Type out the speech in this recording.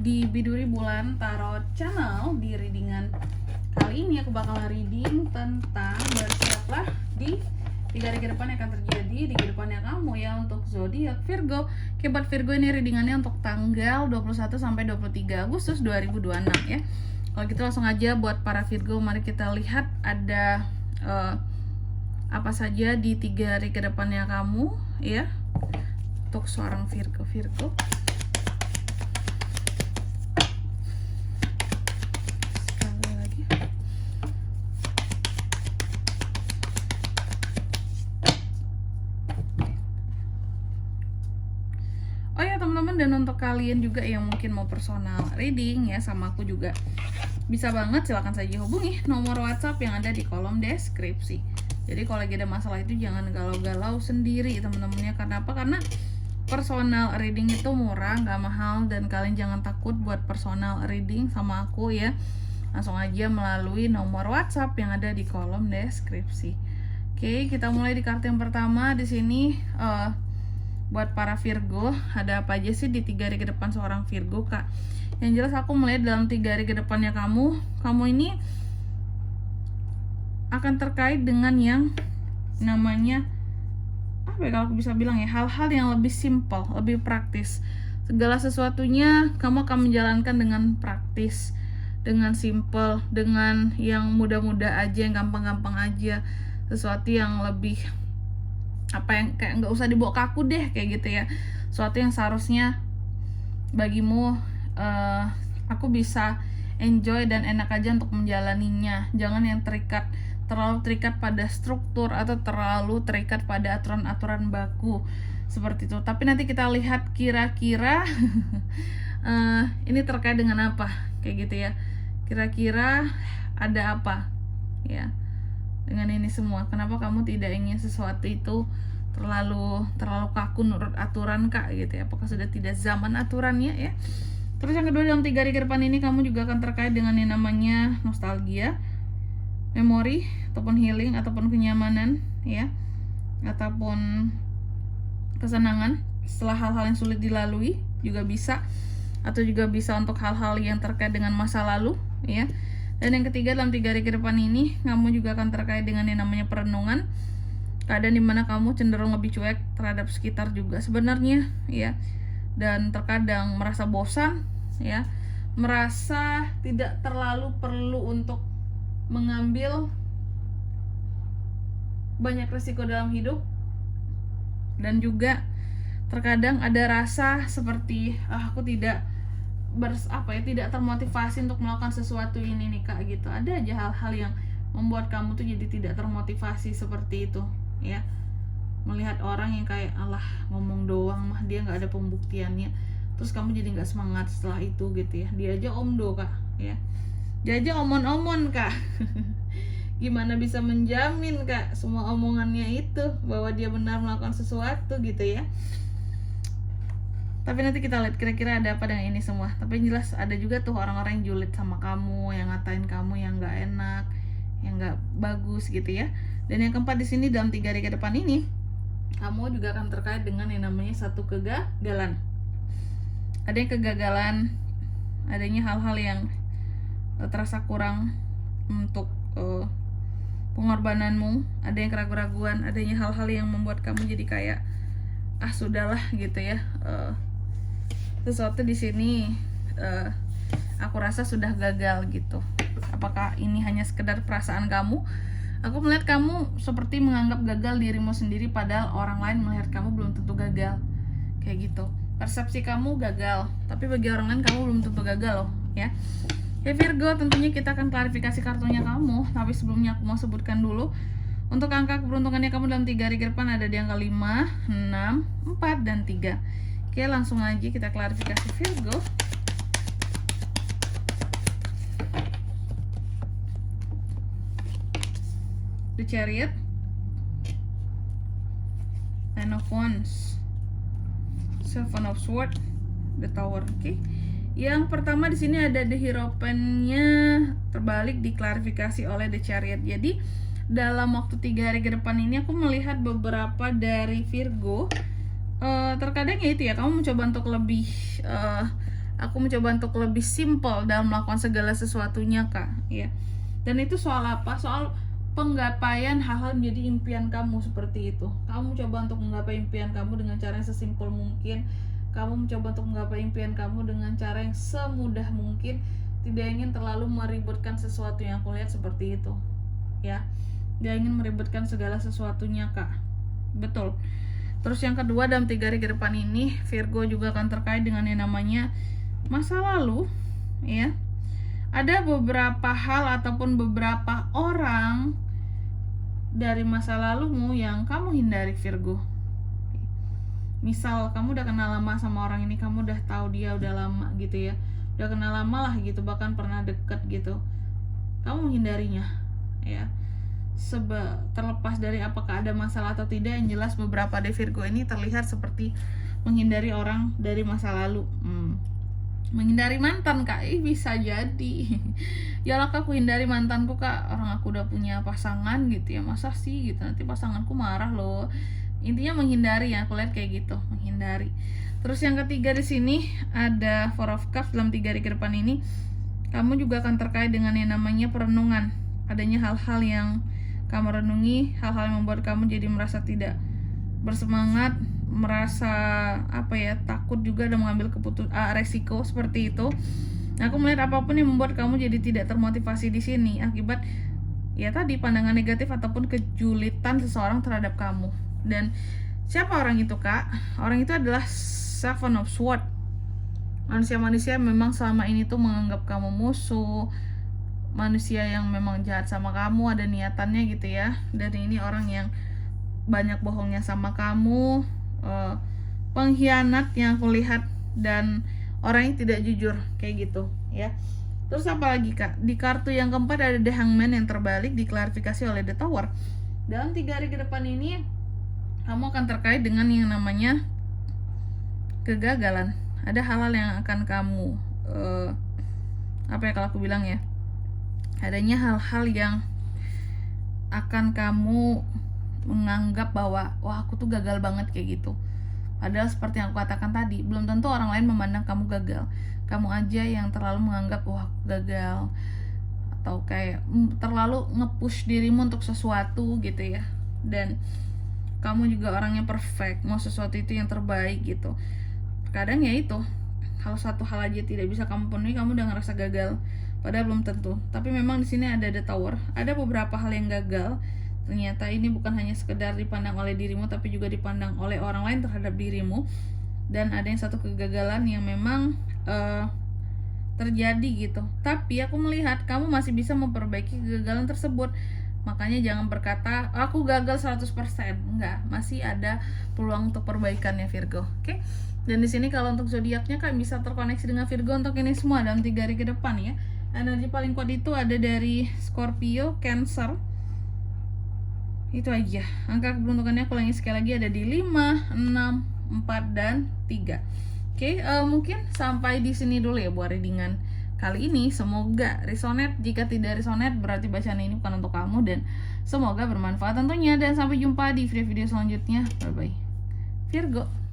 di Biduri Bulan Tarot Channel. Di readingan kali ini aku bakal reading tentang bersiaplah di 3 hari ke depan yang akan terjadi di kehidupannya kamu ya untuk zodiak Virgo. Buat Virgo ini readingannya untuk tanggal 21 sampai 23 Agustus 2026 ya. Kalau gitu langsung aja buat para Virgo, mari kita lihat ada apa saja di 3 hari ke depannya kamu ya untuk seorang Virgo. Sekali lagi. Oh ya teman-teman, dan untuk kalian juga yang mungkin mau personal reading ya sama aku juga bisa banget, silahkan saja hubungi nomor WhatsApp yang ada di kolom deskripsi. Jadi kalau lagi ada masalah itu jangan galau-galau sendiri teman-temannya. Karena apa? Karena personal reading itu murah, nggak mahal, dan kalian jangan takut buat personal reading sama aku ya. Langsung aja melalui nomor WhatsApp yang ada di kolom deskripsi. Oke, kita mulai di kartu yang pertama. Di sini buat para Virgo, ada apa aja sih di 3 hari ke depan seorang Virgo, Kak? Yang jelas aku melihat dalam 3 hari ke depannya kamu ini akan terkait dengan yang namanya apa ya, kalau aku bisa bilang ya, hal-hal yang lebih simple, lebih praktis. Segala sesuatunya kamu akan menjalankan dengan praktis, dengan simple, dengan yang mudah-mudah aja, yang gampang-gampang aja. Sesuatu yang lebih apa, yang kayak nggak usah dibawa kaku deh, kayak gitu ya. Sesuatu yang seharusnya bagimu aku bisa enjoy dan enak aja untuk menjalaninya. Jangan yang terlalu terikat pada struktur atau terlalu terikat pada aturan-aturan baku seperti itu. Tapi nanti kita lihat kira-kira ini terkait dengan apa, kayak gitu ya. Kira-kira ada apa ya dengan ini semua. Kenapa kamu tidak ingin sesuatu itu terlalu kaku nurut aturan, Kak, gitu ya. Apakah sudah tidak zaman aturannya ya. Terus yang kedua, dalam 3 hari ke depan ini kamu juga akan terkait dengan yang namanya nostalgia, memori, ataupun healing, ataupun kenyamanan ya, ataupun kesenangan setelah hal-hal yang sulit dilalui juga bisa, atau juga bisa untuk hal-hal yang terkait dengan masa lalu ya. Dan yang ketiga, dalam 3 hari ke depan ini kamu juga akan terkait dengan yang namanya perenungan, keadaan dimana kamu cenderung lebih cuek terhadap sekitar juga sebenarnya ya, dan terkadang merasa bosan ya, merasa tidak terlalu perlu untuk mengambil banyak risiko dalam hidup, dan juga terkadang ada rasa seperti aku tidak tidak termotivasi untuk melakukan sesuatu ini nih, Kak, gitu. Ada aja hal-hal yang membuat kamu tuh jadi tidak termotivasi seperti itu ya. Melihat orang yang kayak alah ngomong doang mah, dia nggak ada pembuktiannya, terus kamu jadi nggak semangat setelah itu gitu ya. Dia aja omdo, Kak, ya. Dia aja omon-omon, Kak. Gimana bisa menjamin, Kak, semua omongannya itu bahwa dia benar melakukan sesuatu gitu ya. Tapi nanti kita lihat kira-kira ada apa dengan ini semua. Tapi yang jelas ada juga tuh orang-orang yang julid sama kamu, yang ngatain kamu yang nggak enak, yang nggak bagus gitu ya. Dan yang keempat, di sini dalam 3 hari ke depan ini kamu juga akan terkait dengan yang namanya satu kegagalan. Ada yang kegagalan, adanya hal-hal yang terasa kurang untuk pengorbananmu, ada yang keraguan-raguan, adanya hal-hal yang membuat kamu jadi kayak sudahlah gitu ya. Sesuatu di sini aku rasa sudah gagal gitu. Apakah ini hanya sekedar perasaan kamu? Aku melihat kamu seperti menganggap gagal dirimu sendiri, padahal orang lain melihat kamu belum tentu gagal. Kayak gitu. Persepsi kamu gagal, tapi bagi orang lain kamu belum tentu gagal loh ya. Ya Virgo, tentunya kita akan klarifikasi kartunya kamu, tapi sebelumnya aku mau sebutkan dulu untuk angka keberuntungannya kamu dalam 3 hari ke depan ada di angka 5, 6, 4, dan 3. Oke, langsung aja kita klarifikasi Virgo. The Chariot, Ten of Wands, Seven of Swords, The Tower. Oke. Yang pertama di sini ada The Hierophant-nya terbalik diklarifikasi oleh The Chariot. Jadi dalam waktu 3 hari ke depan ini aku melihat beberapa dari Virgo terkadang ya itu ya, kamu mencoba untuk lebih Aku mencoba untuk lebih simple dalam melakukan segala sesuatunya, Kak, ya. Dan itu soal apa? Soal penggapaian hal-hal menjadi impian kamu seperti itu. Kamu coba untuk menggapai impian kamu dengan cara yang sesimpel mungkin. Kamu mencoba untuk menggapai impian kamu dengan cara yang semudah mungkin. Tidak ingin terlalu meributkan sesuatu yang aku lihat seperti itu, ya. Tidak ingin meributkan segala sesuatunya, Kak. Betul. Terus yang kedua, dalam 3 hari ke depan ini Virgo juga akan terkait dengan yang namanya masa lalu, ya. Ada beberapa hal ataupun beberapa orang dari masa lalumu yang kamu hindari, Virgo. Misal kamu udah kenal lama sama orang ini, kamu udah tahu dia udah lama gitu ya, udah kenal lama lah gitu, bahkan pernah deket gitu, kamu menghindarinya, ya. Terlepas dari apakah ada masalah atau tidak, yang jelas beberapa dari Virgo ini terlihat seperti menghindari orang dari masa lalu. Menghindari mantan, Kak, bisa jadi. Ya lah, Kak, aku hindari mantanku, Kak, orang aku udah punya pasangan gitu ya, masa sih gitu, nanti pasanganku marah loh. Intinya menghindari, ya, aku lihat kayak gitu, menghindari. Terus yang ketiga di sini ada Four of Cups. Dalam 3 hari ke depan ini kamu juga akan terkait dengan yang namanya perenungan. Adanya hal-hal yang kamu renungi, hal-hal yang membuat kamu jadi merasa tidak bersemangat, merasa takut juga dan mengambil resiko seperti itu. Nah, aku melihat apapun yang membuat kamu jadi tidak termotivasi di sini akibat ya tadi pandangan negatif ataupun kejulitan seseorang terhadap kamu. Dan siapa orang itu, Kak? Orang itu adalah Seven of Swords. Manusia-manusia memang selama ini tuh menganggap kamu musuh, manusia yang memang jahat sama kamu, ada niatannya gitu ya. Dan ini orang yang banyak bohongnya sama kamu, pengkhianat yang aku lihat, dan orang yang tidak jujur kayak gitu ya. Terus apa lagi, Kak? Di kartu yang keempat ada The Hangman yang terbalik, diklarifikasi oleh The Tower. Dalam 3 hari ke depan ini kamu akan terkait dengan yang namanya kegagalan. Ada hal-hal yang akan kamu kalau aku bilang ya, adanya hal-hal yang akan kamu menganggap bahwa wah, aku tuh gagal banget kayak gitu. Padahal seperti yang aku katakan tadi, belum tentu orang lain memandang kamu gagal. Kamu aja yang terlalu menganggap wah, aku gagal, atau kayak terlalu nge-push dirimu untuk sesuatu gitu ya. Dan kamu juga orangnya perfect, mau sesuatu itu yang terbaik gitu. Kadang ya itu, kalau satu hal aja tidak bisa kamu penuhi, kamu udah ngerasa gagal. Padahal belum tentu. Tapi memang di sini ada The Tower. Ada beberapa hal yang gagal. Ternyata ini bukan hanya sekedar dipandang oleh dirimu, tapi juga dipandang oleh orang lain terhadap dirimu. Dan ada yang satu kegagalan yang memang terjadi gitu. Tapi aku melihat kamu masih bisa memperbaiki kegagalan tersebut. Makanya jangan berkata aku gagal 100%. Enggak, masih ada peluang untuk perbaikannya, Virgo. Oke? Dan di sini kalau untuk zodiaknya Kak bisa terkoneksi dengan Virgo untuk ini semua dalam 3 hari ke depan ya. Energi paling kuat itu ada dari Scorpio, Cancer. Itu aja. Angka keberuntungannya aku ulangi sekali lagi, ada di 5, 6, 4 dan 3. Oke, mungkin sampai di sini dulu ya buat readingan kali ini. Semoga resonate. Jika tidak resonate berarti bacaan ini bukan untuk kamu, dan semoga bermanfaat tentunya. Dan sampai jumpa di video-video selanjutnya. Bye bye, Virgo.